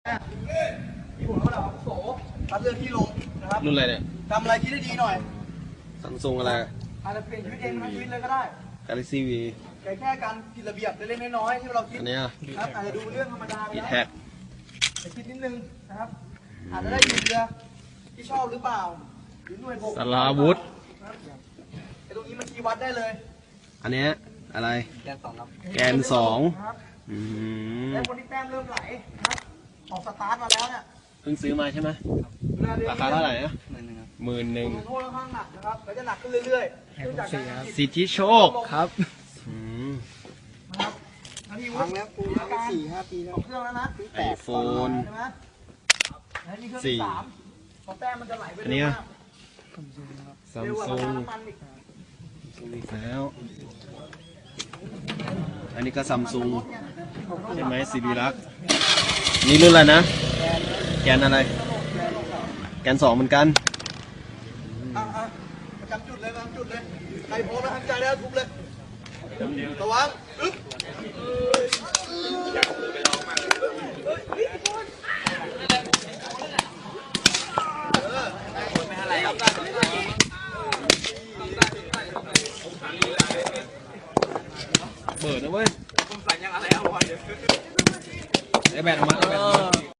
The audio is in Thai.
ที่ผมเราโสตัดเลือกที่ลงนะครับรุ่นอะไรเนี่ยทำอะไรคิดได้ดีหน่อยซัมซุงอะไรอาจจะเปลี่ยนชีวิตเองทั้งชีวิตเลยก็ได้ Galaxy V แค่การผิดระเบียบเล็กๆน้อยๆที่เราคิด อันนี้ครับอาจจะดูเรื่องธรรมดาไป อี แล้ว แท็ก แต่คิดนิดนึงนะครับอาจจะได้อยู่เรือที่ชอบหรือเปล่าหรือหน่วยบกสลาวุธไอ้ตรงนี้มันชี้วัดได้เลยอันนี้อะไรแกนสองครับแกนสองแล้วคนที่แต้มเริ่มไหลนะครับออกสตาร์ทมาแล้วเนี่ยเพิ่งซื้อมาใช่ไหมราคาเท่าไหร่นะ11,000โทษค่อนข้างหนักนะครับแล้วจะหนักขึ้นเรื่อยๆเนื่องจากการ สิทธิโชคครับนะครับอันนี้วัดแล้วปูการ4-5 ปีแล้วเครื่องแล้วนะไอโฟนใช่ไหมแล้วนี่เครื่องที่3พอแต้มมันจะไหลไปเร็วมากซัมซุงอีกแล้วอันนี้ก็ซัมซุงใช่ไหมซีบีรักนี่รุ่นอะไรนะแกนอะไรแกนสองเหมือนกันประจำจุดเลยประจำจุดเลยใครพร้อมแล้วทำใจแล้วทุบเลยระวังอึ๊บเปิดนะเว้ยผมใส่ยังอะไรเอาไว้ไอแบตออกมา